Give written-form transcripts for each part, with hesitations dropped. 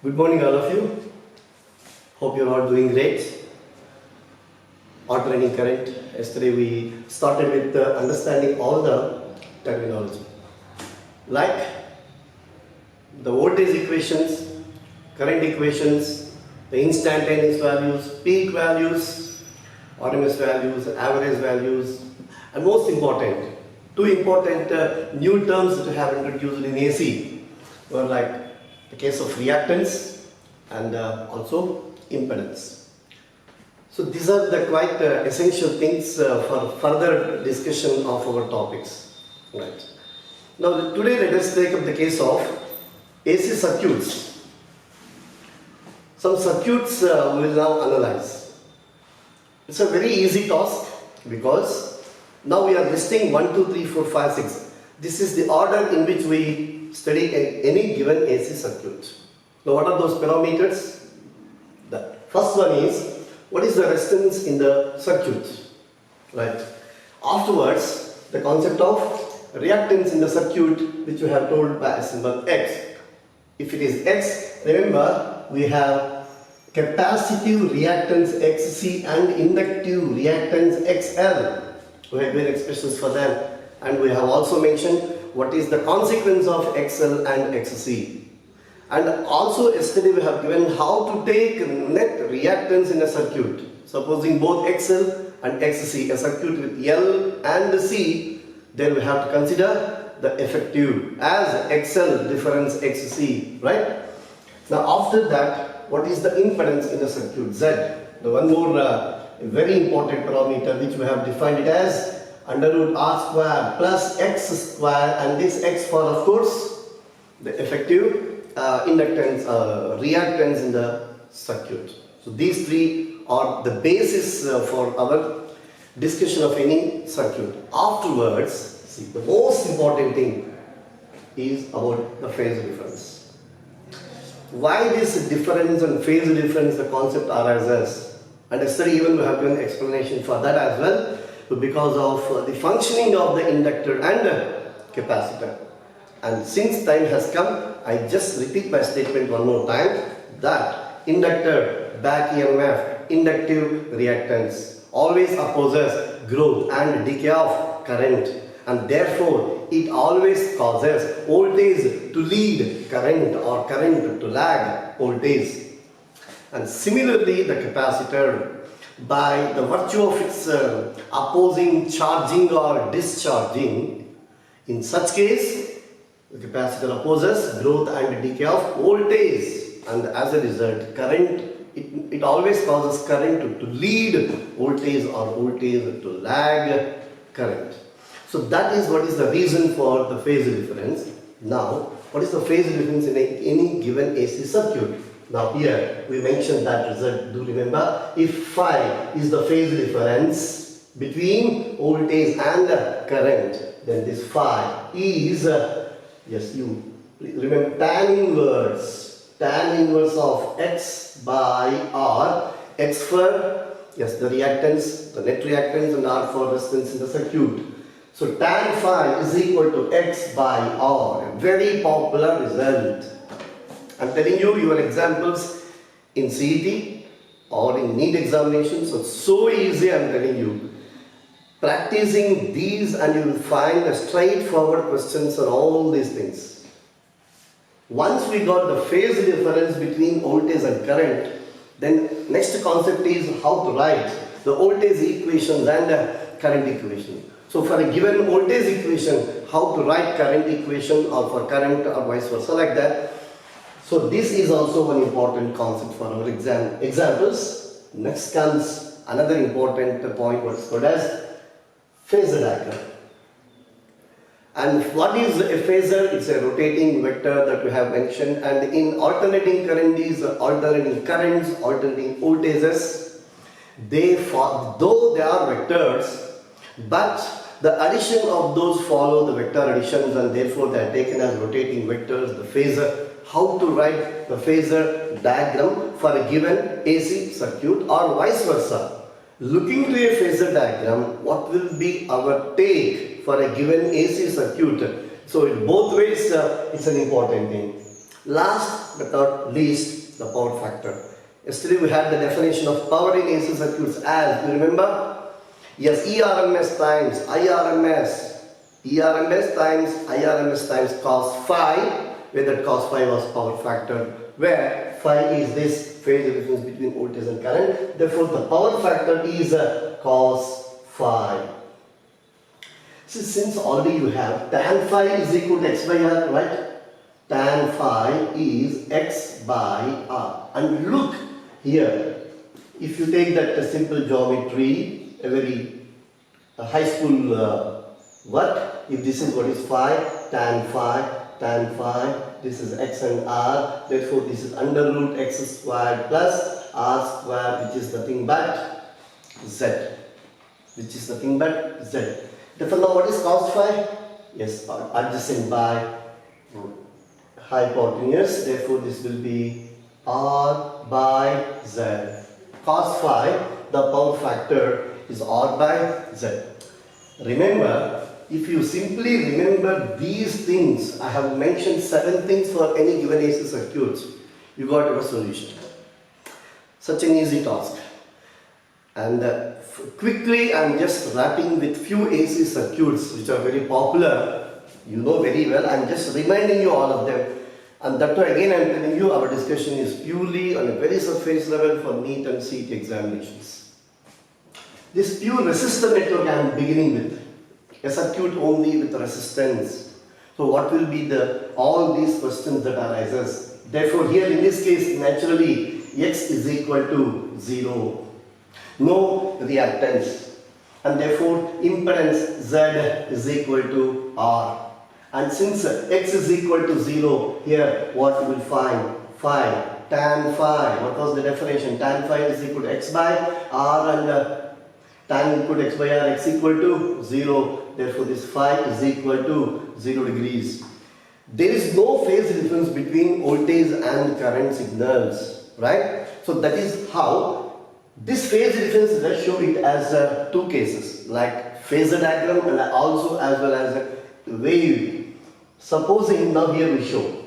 Good morning, all of you. Hope you're all doing great. Alternating current. Yesterday we started with understanding all the terminology, like the voltage equations, current equations, the instantaneous values, peak values, RMS values, average values, and most important, two important new terms that we have introduced in AC were like the case of reactance and also impedance. So these are the quite essential things for further discussion of our topics. Right. Now today let us take up the case of AC circuits. Some circuits we will now analyze. It's a very easy task because now we are listing 1, 2, 3, 4, 5, 6. This is the order in which we study any given AC circuit. Now what are those parameters? The first one is, what is the resistance in the circuit? Right. Afterwards, the concept of reactance in the circuit, which we have told by a symbol X. If it is X, remember we have capacitive reactance XC and inductive reactance XL. We have given expressions for them, and we have also mentioned what is the consequence of XL and XC. And also yesterday we have given how to take net reactance in a circuit. Supposing both XL and XC, a circuit with L and C, then we have to consider the effective as XL difference XC, right? Now after that, what is the impedance in the circuit? Z. The one more very important parameter which we have defined it as under root R square plus X square, and this X for, of course, the effective inductance, reactance in the circuit. So these three are the basis for our discussion of any circuit. Afterwards, see, the most important thing is about the phase difference. Why this difference and phase difference, the concept arises, and yesterday even we have given explanation for that as well, because of the functioning of the inductor and capacitor. And since time has come, I just repeat my statement one more time, that inductor, back EMF, inductive reactance always opposes growth and decay of current, and therefore it always causes voltage to lead current or current to lag voltage. And similarly the capacitor, by the virtue of its opposing charging or discharging, in such case the capacitor opposes growth and decay of voltage, and as a result current, it always causes current to lead voltage or voltage to lag current. So that is what is the reason for the phase difference. Now what is the phase difference in any given AC circuit? Now here we mentioned that result. Do remember, if phi is the phase difference between voltage and current, then this phi is yes, you remember tan inverse of X by R. X for, yes, the reactance, the net reactance, and R for resistance in the circuit. So tan phi is equal to X by R. A very popular result. I'm telling you, your examples in CET or in NEET examinations are so easy. I'm telling you, practicing these and you will find a straightforward questions on all these things. Once we got the phase difference between voltage and current, then next concept is how to write the voltage equations and current equation. So for a given voltage equation, how to write current equation, or for current or vice versa, like that. So this is also one important concept for our examples. Next comes another important point, what is called as phasor diagram. And what is a phasor? It's a rotating vector that we have mentioned, and in alternating current is alternating currents, alternating voltages. Though they are vectors, but the addition of those follow the vector additions, and therefore they are taken as rotating vectors, the phasor. How to write the phasor diagram for a given AC circuit or vice versa. Looking to a phasor diagram, what will be our take for a given AC circuit? So in both ways, it's an important thing. Last but not least, the power factor. Yesterday we had the definition of power in AC circuits as, you remember? Yes, ERMS times IRMS. ERMS times IRMS times cos phi, where that cos phi was power factor, where phi is this phase difference between voltage and current. Therefore, the power factor is cos phi. So, since already you have tan phi is equal to x by r, right? Tan phi is x by r. And look here, if you take that simple geometry, a very high school what? If this is what is phi, tan phi, this is x and r, therefore this is under root x squared plus r squared, which is nothing but z. Which is nothing but z. Therefore now what is cos phi? Yes, adjacent by hypotenuse, therefore this will be r by z. Cos phi, the power factor is r by z. Remember, if you simply remember these things, I have mentioned 7 things for any given AC circuits, you got your solution. Such an easy task. And quickly I am just wrapping with few AC circuits which are very popular, you know very well. I am just reminding you all of them. And that way again I am telling you, our discussion is purely on a very surface level for NEET and CET examinations. This pure resistor network I am beginning with. A circuit only with resistance. So what will be all these questions that arises? Therefore here in this case naturally x is equal to 0. No reactance. And therefore impedance Z is equal to R. And since x is equal to 0, here what we will find? Phi, tan phi. What was the definition? Tan phi is equal to x by R, and tan input x by r, x equal to 0. Therefore this phi is equal to 0 degrees. There is no phase difference between voltage and current signals, right? So that is how this phase difference, let's show it as 2 cases, like phasor diagram and also as well as a wave. Supposing now here we show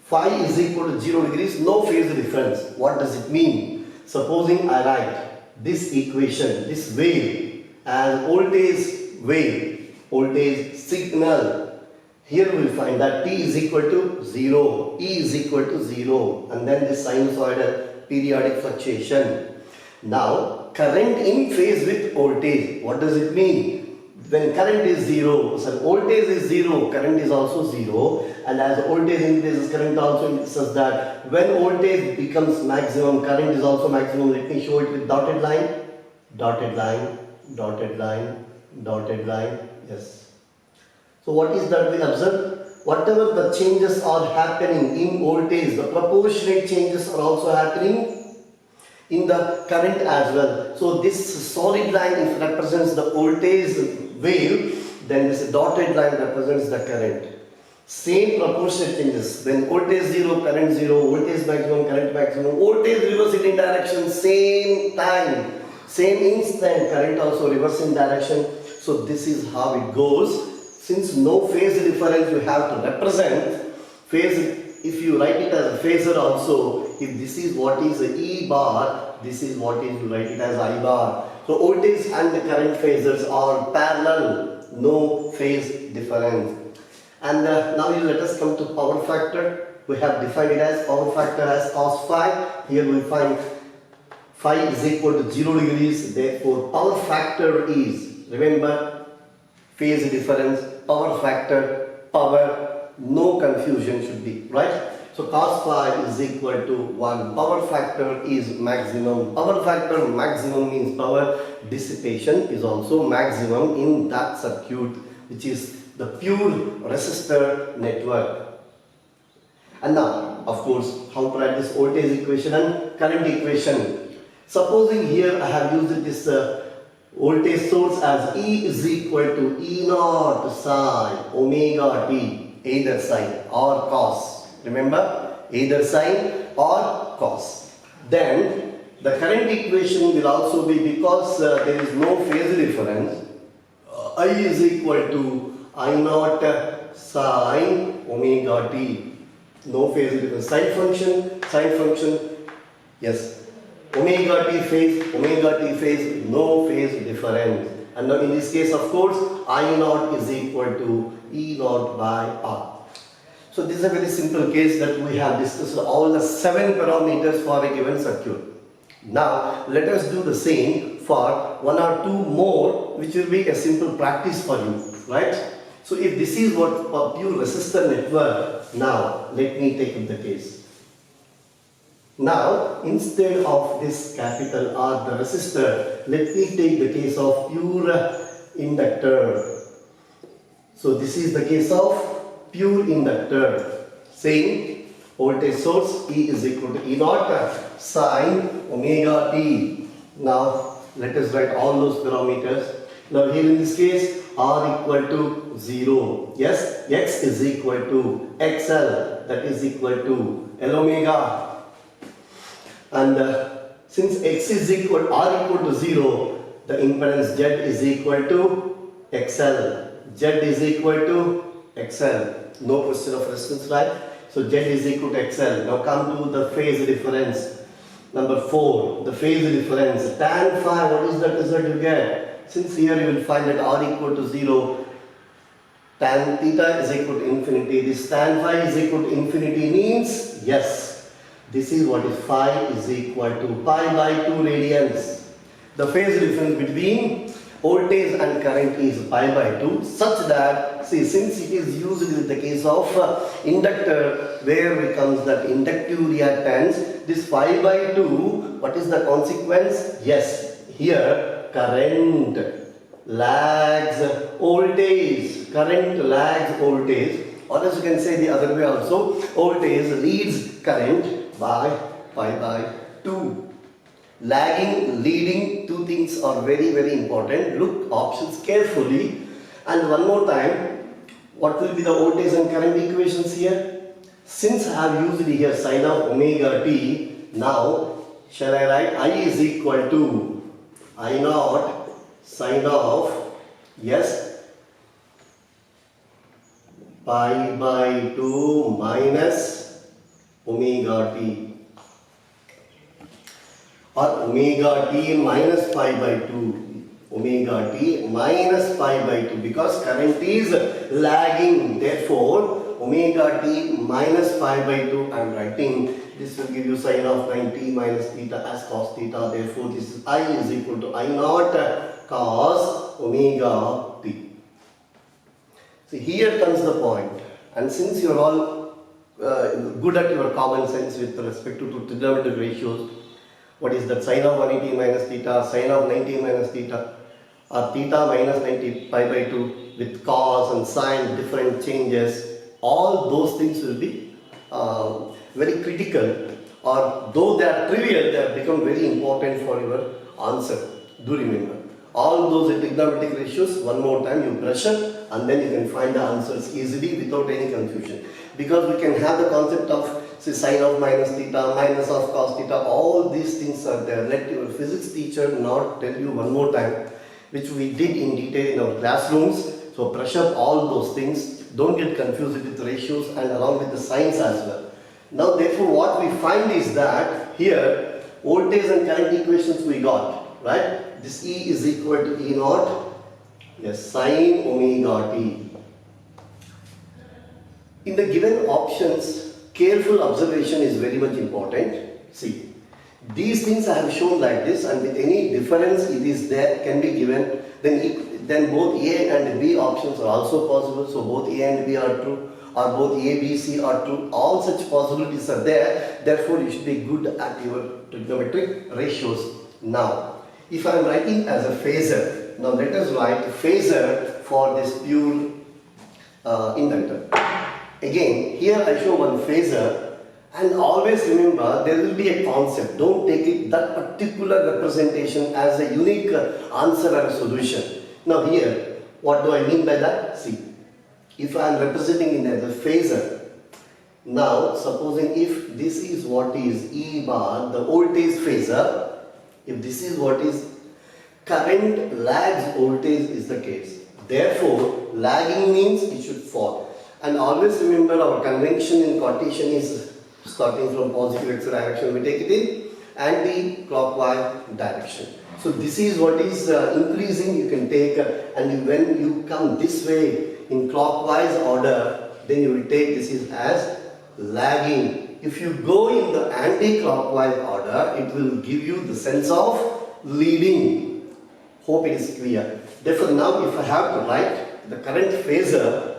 phi is equal to 0 degrees, no phase difference. What does it mean? Supposing I write this equation, this wave as voltage wave, voltage signal. Here we will find that T is equal to 0, E is equal to 0, and then this sinusoidal periodic fluctuation. Now current in phase with voltage, what does it mean? When current is 0, so voltage is 0, current is also 0, and as voltage increases, current also increases. That when voltage becomes maximum, current is also maximum. Let me show it with dotted line, dotted line, dotted line, dotted line. Yes. So what is that we observe? Whatever the changes are happening in voltage, the proportionate changes are also happening in the current as well. So this solid line, if represents the voltage wave, then this dotted line represents the current. Same proportionate changes. When voltage 0, current 0, voltage maximum, current maximum, voltage reverse in direction, same time, same instant, current also reverse in direction. So this is how it goes. Since no phase difference you have to represent, phase, if you write it as a phasor also, if this is what is a E bar, this is what is, you write it as I bar. So voltage and the current phasors are parallel, no phase difference. And now let us come to power factor. We have defined it as power factor as cos phi. Here we find phi is equal to 0 degrees. Therefore power factor is, remember, phase difference, power factor, power, no confusion should be, right? So cos phi is equal to 1. Power factor is maximum. Power factor maximum means power dissipation is also maximum in that circuit, which is the pure resistor network. And now, of course, how to write this voltage equation and current equation. Supposing here I have used this voltage source as E is equal to E naught sine omega t, either sine or cos. Remember, either sine or cos. Then the current equation will also be, because there is no phase difference, I is equal to I naught sine omega t. No phase difference. Sine function, yes. Omega t phase, no phase difference. And now in this case, of course, I naught is equal to E naught by R. So this is a very simple case that we have discussed all the 7 parameters for a given circuit. Now let us do the same for 1 or 2 more, which will be a simple practice for you, right? So if this is what a pure resistor network, now let me take up the case. Now instead of this capital R, the resistor, let me take the case of pure inductor. So this is the case of pure inductor. Same voltage source E is equal to E naught sine omega t. Now let us write all those parameters. Now here in this case R equal to 0. Yes, X is equal to XL, that is equal to L omega. And since X is equal, R equal to 0, the impedance Z is equal to XL. Z is equal to XL. No question of resistance, right? So Z is equal to XL. Now come to the phase difference. Number 4, the phase difference. Tan phi, what is the result you get? Since here you will find that R equal to 0, tan theta is equal to infinity. This tan phi is equal to infinity means, yes, this is what is phi is equal to pi by 2 radians. The phase difference between voltage and current is pi by 2, such that, see, since it is used in the case of inductor, where becomes that inductive reactance, this pi by 2, what is the consequence? Yes, here current lags voltage. Current lags voltage, or as you can say the other way also, voltage leads current by pi by 2. Lagging, leading, two things are very, very important. Look options carefully. And one more time, what will be the voltage and current equations here? Since I have used here sine of omega t, now shall I write I is equal to I naught sine of, yes, pi by 2 minus omega t. Or omega t minus pi by 2, omega t minus pi by 2, because current is lagging, therefore omega t minus pi by 2 I am writing. This will give you sine of 90 minus theta as cos theta, therefore this is I is equal to I naught cos omega t. See, here comes the point, and since you are all good at your common sense with respect to trigonometric ratios, what is that? Sine of 180 minus theta, sine of 90 minus theta, or theta minus 90 pi by 2 with cos and sine, different changes. All those things will be very critical, or though they are trivial, they have become very important for your answer. Do remember. All those trigonometric ratios, one more time you brush up, and then you can find the answers easily without any confusion. Because we can have the concept of, say, sine of minus theta, minus of cos theta, all these things are there. Let your physics teacher not tell you one more time, which we did in detail in our classrooms. So brush up all those things. Don't get confused with the ratios and along with the signs as well. Now therefore what we find is that here voltage and current equations we got, right? This E is equal to E naught, yes, sine omega t. In the given options, careful observation is very much important. See, these things I have shown like this, and with any difference it is there can be given, then both A and B options are also possible. So both A and B are true, or both A, B, C are true. All such possibilities are there. Therefore you should be good at your trigonometric ratios. Now if I am writing as a phasor, now let us write phasor for this pure inductor. Again, here I show one phasor, and always remember there will be a concept. Don't take it that particular representation as a unique answer or a solution. Now here, what do I mean by that? See, if I am representing it as a phasor, now supposing if this is what is E bar, the voltage phasor, if this is what is current lags voltage is the case. Therefore, lagging means it should fall. And always remember our convention in Cartesian is starting from positive x direction, we take it in anti-clockwise direction. So this is what is increasing, you can take, and when you come this way in clockwise order, then you will take this is as lagging. If you go in the anti-clockwise order, it will give you the sense of leading. Hope it is clear. Therefore now if I have to write the current phasor,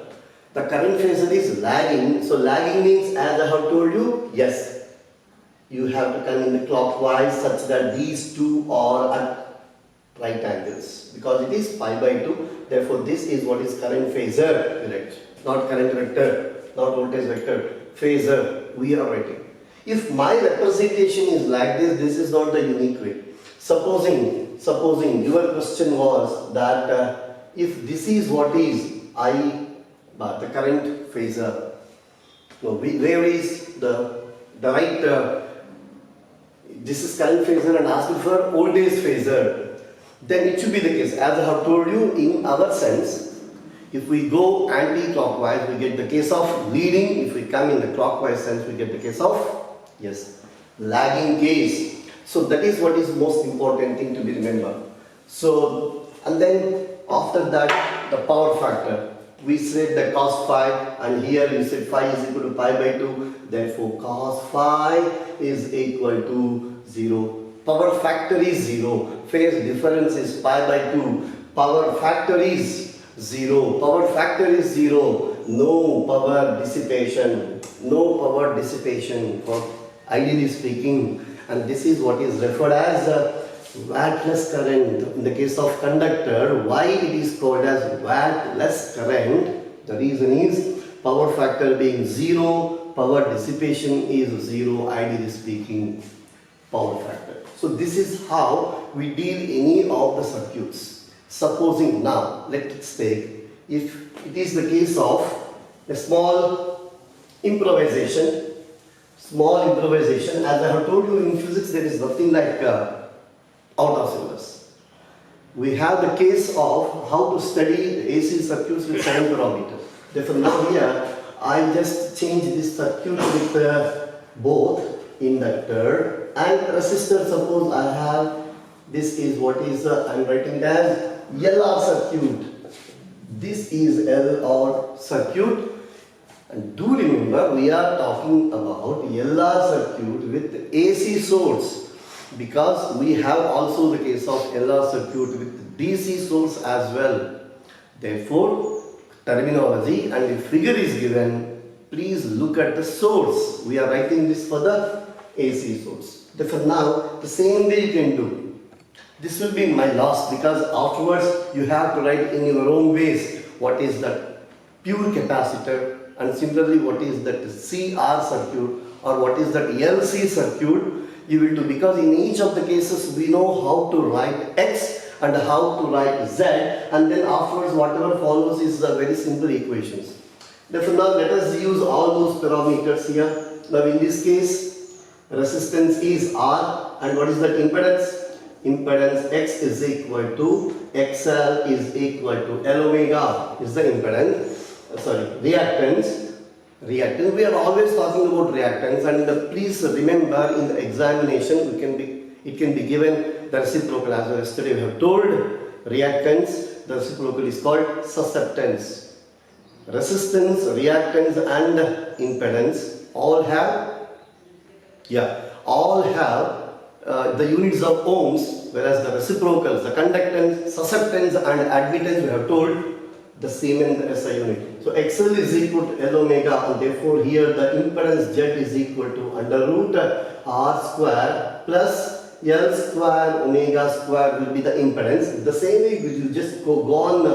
the current phasor is lagging. So lagging means, as I have told you, yes, you have to come in the clockwise such that these two are at right angles, because it is pi by 2. Therefore this is what is current phasor, correct? Not current vector, not voltage vector, phasor we are writing. If my representation is like this, this is not the unique way. Supposing your question was that if this is what is the current phasor, no, where is the right, this is current phasor and asked for voltage phasor, then it should be the case. As I have told you, in our sense, if we go anti-clockwise, we get the case of leading. If we come in the clockwise sense, we get the case of, yes, lagging case. So that is what is most important thing to be remembered. So, and then after that, the power factor. We said the cos phi, and here we said phi is equal to pi by 2. Therefore, cos phi is equal to 0. Power factor is 0. Phase difference is pi by 2. Power factor is 0. Power factor is 0. No power dissipation. No power dissipation, for ideally speaking. And this is what is referred as wattless current. In the case of conductor, why it is called as wattless current? The reason is power factor being 0, power dissipation is 0, ideally speaking, power factor. So this is how we deal any of the circuits. Supposing now, let's take, if it is the case of a small improvisation, as I have told you in physics, there is nothing like out of syllabus. We have the case of how to study the AC circuits with sign parameter. Therefore now here I just change this circuit with both inductor and resistor. Suppose I have, this is what is I am writing as LR circuit. This is LR circuit, and do remember we are talking about LR circuit with AC source, because we have also the case of LR circuit with DC source as well. Therefore, terminology and the figure is given, please look at the source. We are writing this for the AC source. Therefore now, the same way you can do. This will be my loss, because afterwards you have to write in your own ways what is that pure capacitor, and similarly what is that CR circuit, or what is that LC circuit. You will do, because in each of the cases we know how to write X and how to write Z, and then afterwards whatever follows is the very simple equations. Therefore now let us use all those parameters here. Now in this case, resistance is R, and what is that impedance? Impedance X is equal to XL is equal to L omega is the impedance, reactance. We are always talking about reactance, and please remember in the examination it can be given the reciprocal, as yesterday we have told. Reactance, the reciprocal is called susceptance. Resistance, reactance and impedance all have the units of ohms, whereas the reciprocals, the conductance, susceptance and admittance we have told the Siemens SI unit. So XL is equal to L omega, and therefore here the impedance Z is equal to under root R square plus L square omega square will be the impedance. The same way you just go on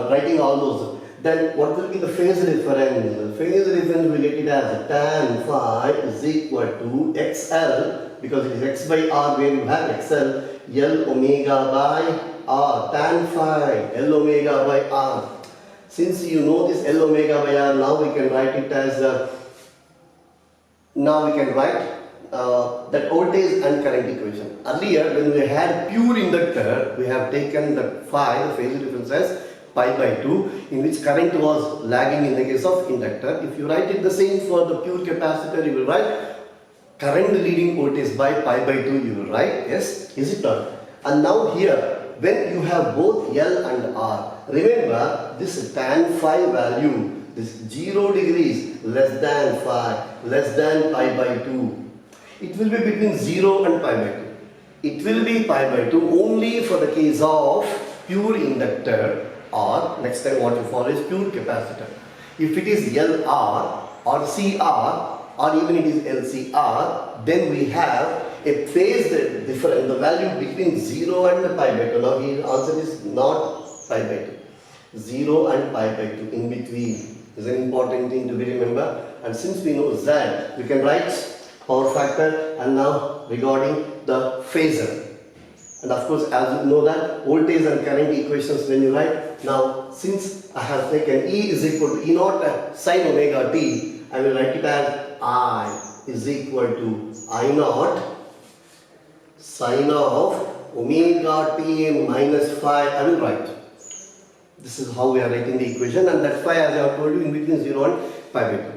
writing all those. Then what will be the phase difference? The phase difference we get it as tan phi is equal to XL, because it is X by R where you have XL, L omega by R, tan phi, L omega by R. Since you know this L omega by R, now we can write it as, that voltage and current equation. Earlier when we had pure inductor, we have taken the phi, the phase difference as pi by 2, in which current was lagging in the case of inductor. If you write it the same for the pure capacitor, you will write current leading voltage by pi by 2, you will write, yes, is it not? And now here, when you have both L and R, remember this tan phi value, this 0 degrees less than phi, less than pi by 2. It will be between 0 and pi by 2. It will be pi by 2 only for the case of pure inductor, or next time what you follow is pure capacitor. If it is LR or CR or even it is LCR, then we have a phase difference, the value between 0 and pi by 2. Now here answer is not pi by 2. 0 and pi by 2 in between is an important thing to be remember. And since we know Z, we can write power factor. And now regarding the phasor. And of course, as you know that voltage and current equations when you write. Now since I have taken E is equal to E naught sin omega t, I will write it as I is equal to I naught sin of omega t minus phi. I will write. This is how we are writing the equation, and that phi, as I have told you, in between 0 and pi by 2.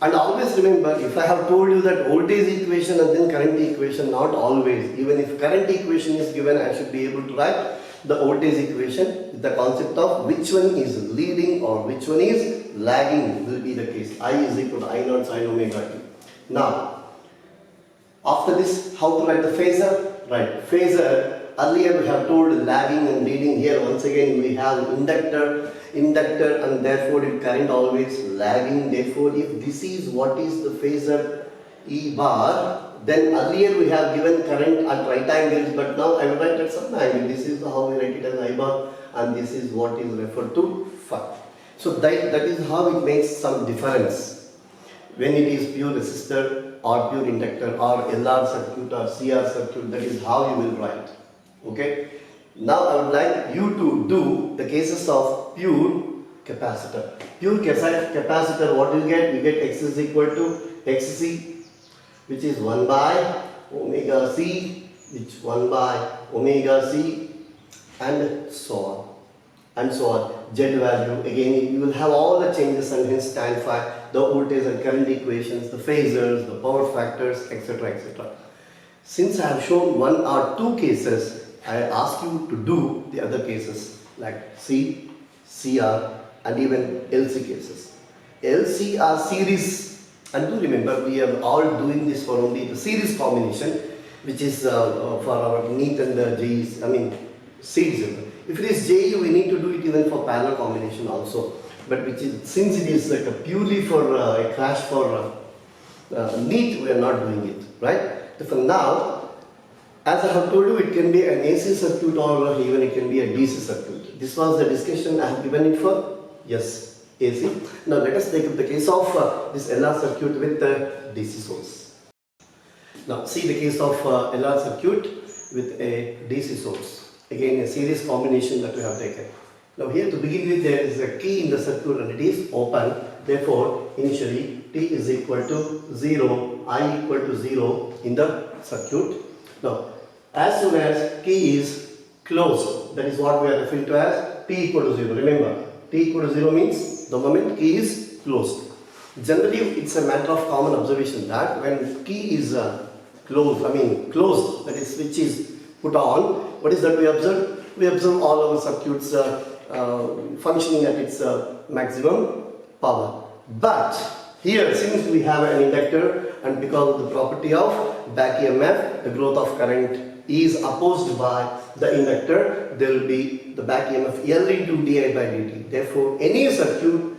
And always remember, if I have told you that voltage equation and then current equation, not always. Even if current equation is given, I should be able to write the voltage equation with the concept of which one is leading or which one is lagging will be the case. I is equal to I naught sin omega t. Now, after this, how to write the phasor? Right, phasor. Earlier we have told lagging and leading. Here once again we have inductor, and therefore if current always lagging. Therefore if this is what is the phasor E bar, then earlier we have given current at right angles, but now I will write at some angle. This is how we write it as I bar, and this is what is referred to phi. So that is how it makes some difference when it is pure resistor or pure inductor or LR circuit or CR circuit. That is how you will write. Okay. Now I would like you to do the cases of pure capacitor. Pure capacitor, what do you get? You get X is equal to XC, which is 1 by omega C, which 1 by omega C, and so on. And so on. Z value, again you will have all the changes, and hence tan phi, the voltage and current equations, the phasors, the power factors, etc. etc. Since I have shown one or two cases, I ask you to do the other cases like C, CR, and even LC cases. LC are series, and do remember we are all doing this for only the series combination, which is for our NEET and JEE, I mean series. If it is JEE, we need to do it even for parallel combination also. But which is, since it is like a purely for a crash for NEET, we are not doing it, right? So for now, as I have told you, it can be an AC circuit or even it can be a DC circuit. This was the discussion I have given it for, yes, AC. Now let us take up the case of this LR circuit with the DC source. Now see the case of LR circuit with a DC source. Again a series combination that we have taken. Now here to begin with, there is a key in the circuit and it is open. Therefore initially T is equal to 0, I equal to 0 in the circuit. Now, as soon as key is closed, that is what we are referring to as T equal to 0. Remember, T equal to 0 means the moment key is closed. Generally, it's a matter of common observation that when key is closed, that is switch is put on, what is that we observe? We observe all our circuits functioning at its maximum power. But here, since we have an inductor, and because of the property of back EMF, the growth of current is opposed by the inductor, there will be the back EMF L into di by dt. Therefore, any circuit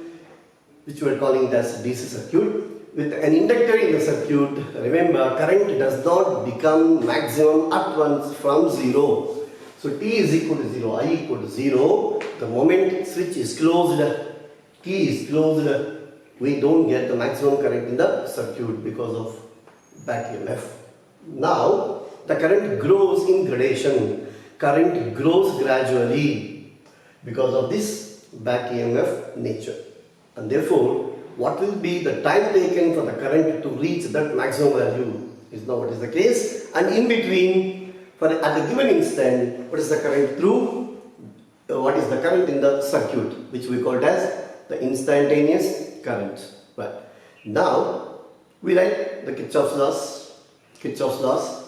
which we are calling as DC circuit with an inductor in the circuit, remember current does not become maximum at once from 0. So T is equal to 0, I equal to 0. The moment switch is closed, key is closed, we don't get the maximum current in the circuit because of back EMF. Now, the current grows in gradation. Current grows gradually because of this back EMF nature. And therefore, what will be the time taken for the current to reach that maximum value is now what is the case. And in between, at a given instant, what is the current through what is the current in the circuit, which we called as the instantaneous current. Right. Now we write the Kirchhoff's laws. Kirchhoff's laws.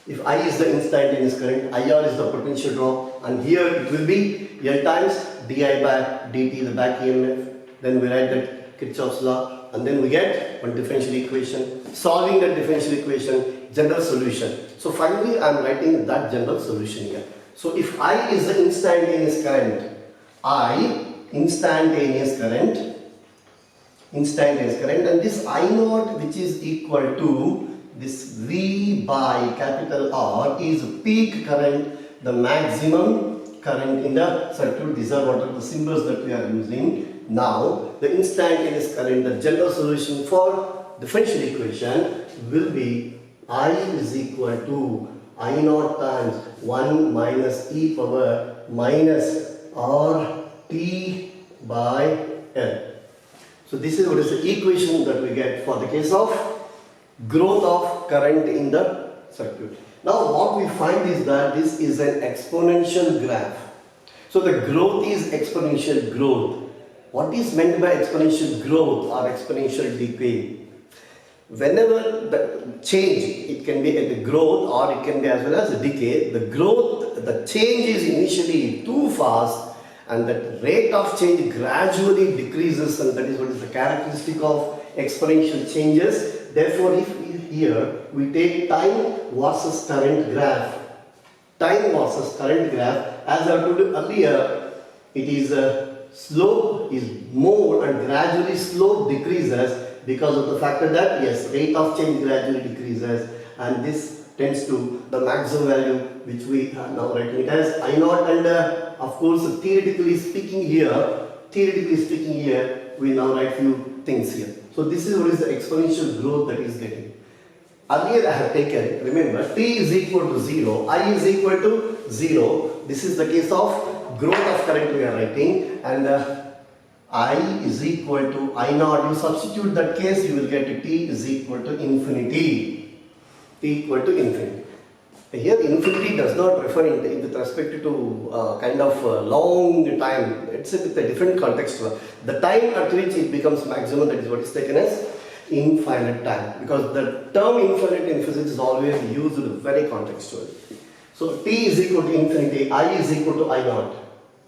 If I is the instantaneous current, IR is the potential drop, and here it will be L times di by dt, the back EMF. Then we write that Kirchhoff's law, and then we get one differential equation. Solving that differential equation, general solution. So finally I am writing that general solution here. So if I is the instantaneous current, instantaneous current, and this I naught, which is equal to this V by capital R, is peak current, the maximum current in the circuit. These are what are the symbols that we are using. Now the instantaneous current, the general solution for differential equation will be I is equal to I naught times 1 minus e power minus R T by L. So this is what is the equation that we get for the case of growth of current in the circuit. Now what we find is that this is an exponential graph. So the growth is exponential growth. What is meant by exponential growth or exponential decay? Whenever the change, it can be at the growth or it can be as well as a decay. The growth, the change is initially too fast, and that rate of change gradually decreases, and that is what is the characteristic of exponential changes. Therefore, if here we take time versus current graph, as I told you earlier, it is slope is more and gradually slope decreases because of the factor that yes, rate of change gradually decreases, and this tends to the maximum value which we are now writing it as I naught, and of course theoretically speaking here we now write few things here. So this is what is the exponential growth that is getting. Earlier I have taken, remember, t is equal to 0, I is equal to 0. This is the case of growth of current we are writing, and I is equal to I naught. You substitute that case, you will get t is equal to infinity. Here infinity does not refer with respect to kind of long time. It's with a different context. The time at which it becomes maximum, that is what is taken as infinite time, because the term infinite in physics is always used very contextually. So t is equal to infinity, I is equal to I naught.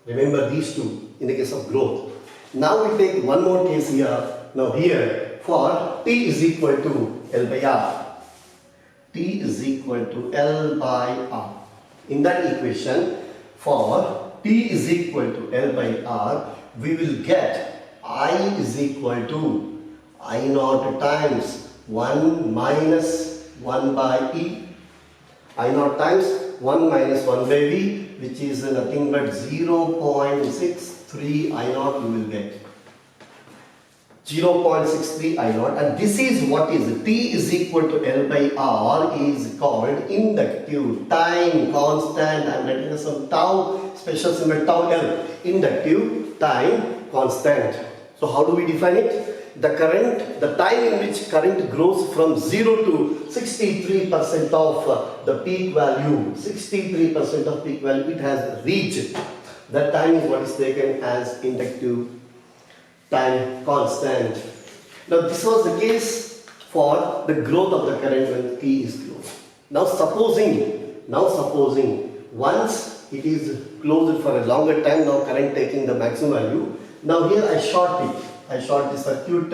Remember these two in the case of growth. Now we take one more case here. Now here for t is equal to L by R. T is equal to L by R. In that equation, for t is equal to L by R, we will get I is equal to I naught times 1 minus 1 by E. I naught times 1 minus 1 by V, which is nothing but 0.63 I naught we will get. 0.63 I naught, and this is what is T is equal to L by R is called inductive time constant. I am writing some tau, special symbol tau L, inductive time constant. So how do we define it? The current, the time in which current grows from 0 to 63% of the peak value, 63% of peak value it has reached. That time is what is taken as inductive time constant. Now this was the case for the growth of the current when T is closed. Now supposing once it is closed for a longer time, now current taking the maximum value. Now here I short it. I short the circuit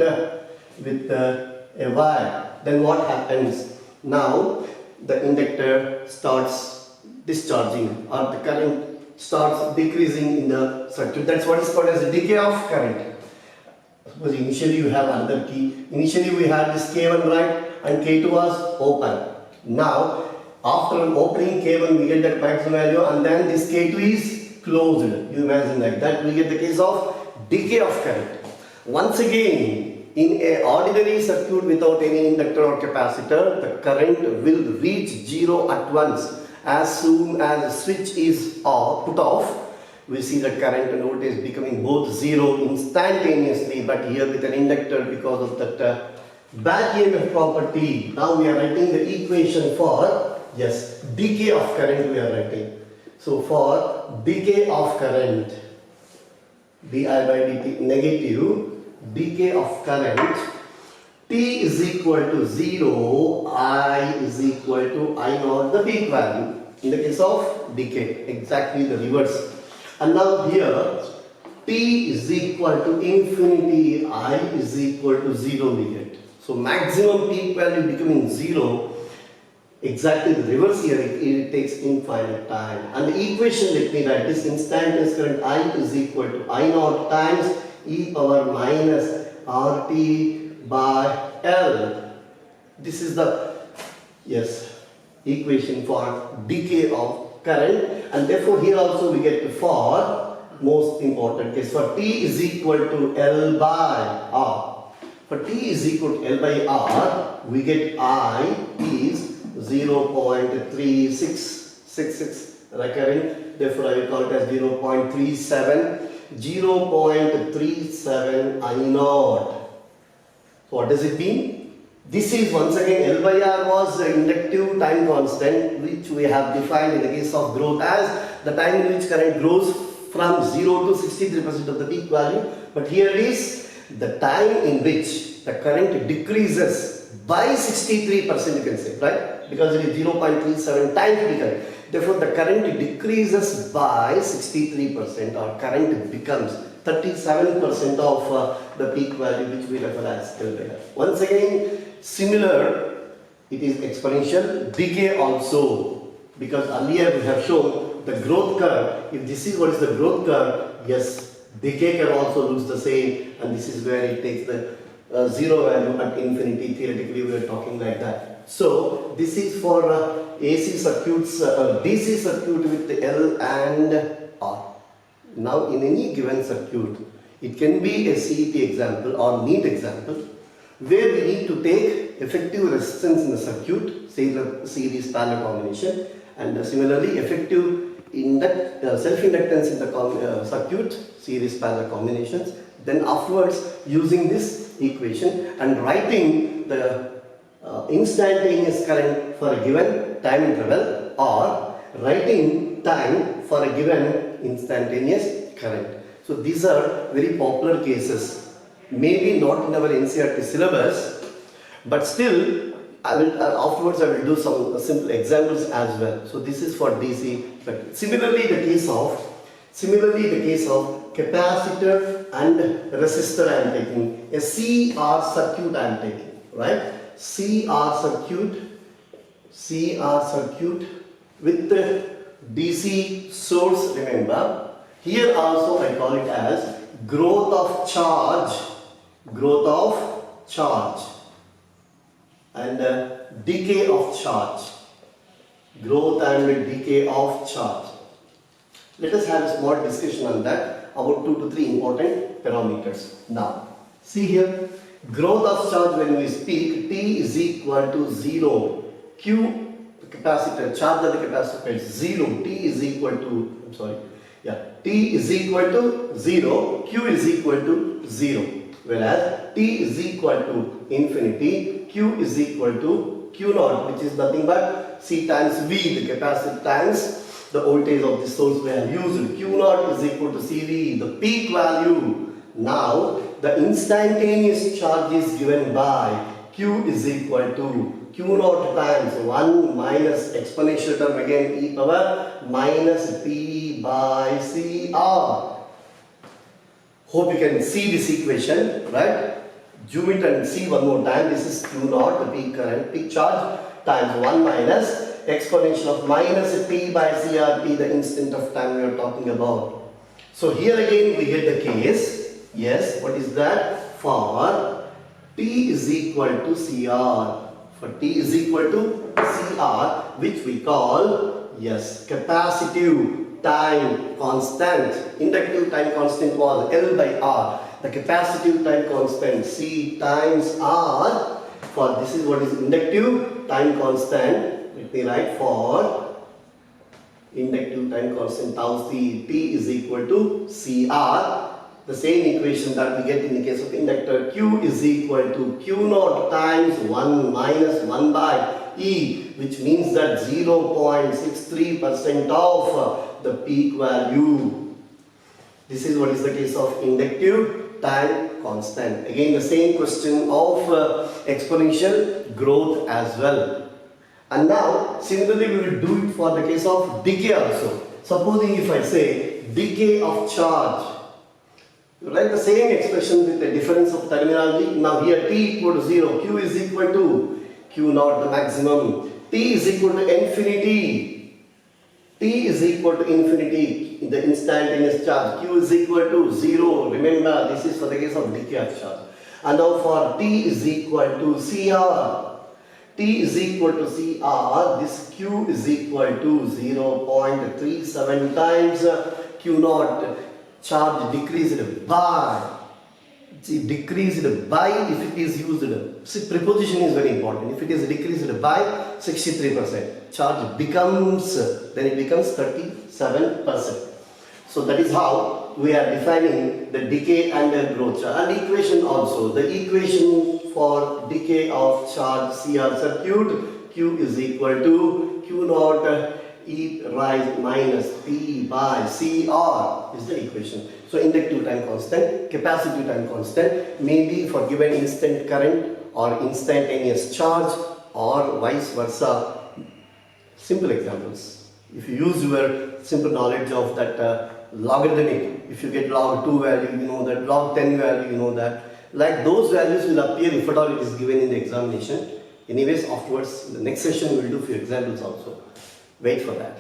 with a wire. Then what happens? Now the inductor starts discharging, or the current starts decreasing in the circuit. That's what is called as a decay of current. Suppose initially you have another key. Initially we had this K1 right and K2 was open. Now after opening K1 we get that maximum value, and then this K2 is closed. You imagine like that, we get the case of decay of current. Once again, in an ordinary circuit without any inductor or capacitor, the current will reach 0 at once. As soon as the switch is put off, we see the current and voltage becoming both 0 instantaneously. But here with an inductor, because of that back EMF property, now we are writing the equation for, yes, decay of current we are writing. So for decay of current, di by dt negative, decay of current, t is equal to 0, I is equal to I naught, the peak value. In the case of decay, exactly the reverse. And now here, t is equal to infinity, I is equal to 0 we get. So maximum peak value becoming 0, exactly the reverse here, it takes infinite time. And the equation, let me write this: instantaneous current I is equal to I naught times e power minus RT by L. This is the equation for decay of current, and therefore here also we get for most important case, for T is equal to L by R. For T is equal to L by R, we get I is 0.3666 recurring, therefore I will call it as 0.37 I naught. So what does it mean? This is once again L by R was the inductive time constant, which we have defined in the case of growth as the time in which current grows from 0 to 63% of the peak value. But here is the time in which the current decreases by 63%, you can say, right? Because it is 0.37 times the current. Therefore, the current decreases by 63%, or current becomes 37% of the peak value, which we refer as L by R. Once again, similar, it is exponential decay also, because earlier we have shown the growth curve. If this is what is the growth curve, yes, decay can also lose the same, and this is where it takes the zero value at infinity. Theoretically, we are talking like that. So this is for AC circuits, DC circuit with L and R. Now in any given circuit, it can be a CET example or NEET example, where we need to take effective resistance in the circuit, say the series parallel combination, and similarly effective self-inductance in the circuit, series parallel combinations. Then afterwards, using this equation and writing the instantaneous current for a given time interval, or writing time for a given instantaneous current. So these are very popular cases, maybe not in our NCERT syllabus, but still afterwards I will do some simple examples as well. So this is for DC. But similarly the case of capacitor and resistor I am taking, a CR circuit I am taking, right? CR circuit with the DC source, remember. Here also I call it as growth of charge and decay of charge, growth and decay of charge. Let us have a small discussion on that, about 2 to 3 important parameters. Now, see here, growth of charge, when we speak, T is equal to 0, Q, the capacitor, charge of the capacitor is 0, T is equal to, T is equal to 0, Q is equal to 0, whereas T is equal to infinity, Q is equal to Q naught, which is nothing but C times V, the capacitor times the voltage of the source we have used. Q naught is equal to CV, the peak value. Now, the instantaneous charge is given by Q is equal to Q naught times 1 minus exponential term again e power minus P by CR. Hope you can see this equation, right? Zoom it and see one more time. This is Q naught, the peak current, peak charge, times 1 minus exponential of minus P by CRT, the instant of time we are talking about. So here again we get the case, yes, what is that? For T is equal to CR, for T is equal to CR, which we call, yes, capacitive time constant. Inductive time constant was L by R. The capacitive time constant C times R, for this is what is inductive time constant. Let me write for inductive time constant tau C, T is equal to CR. The same equation that we get in the case of inductor, Q is equal to Q naught times 1 minus 1 by E, which means that 0.63% of the peak value. This is what is the case of inductive time constant. Again, the same question of exponential growth as well. And now, similarly, we will do it for the case of decay also. Supposing if I say decay of charge, you write the same expression with a difference of terminology. Now here t equal to 0, q is equal to q naught the maximum, t is equal to infinity, t is equal to infinity in the instantaneous charge, q is equal to 0. Remember, this is for the case of decay of charge. And now for t is equal to cr, t is equal to cr, this q is equal to 0.37 times q naught. Charge decreased by, decreased by if it is used, see preposition is very important, if it is decreased by 63%, charge becomes, then it becomes 37%. So that is how we are defining the decay and growth charge. And equation also, the equation for decay of charge CR circuit, Q is equal to Q naught E rise minus P by CR is the equation. So inductive time constant, capacitive time constant may be for given instant current or instantaneous charge or vice versa. Simple examples. If you use your simple knowledge of that logarithmic, if you get log 2 value, you know that, log 10 value, you know that. Like those values will appear if at all it is given in the examination. Anyways, afterwards, in the next session we will do few examples also. Wait for that.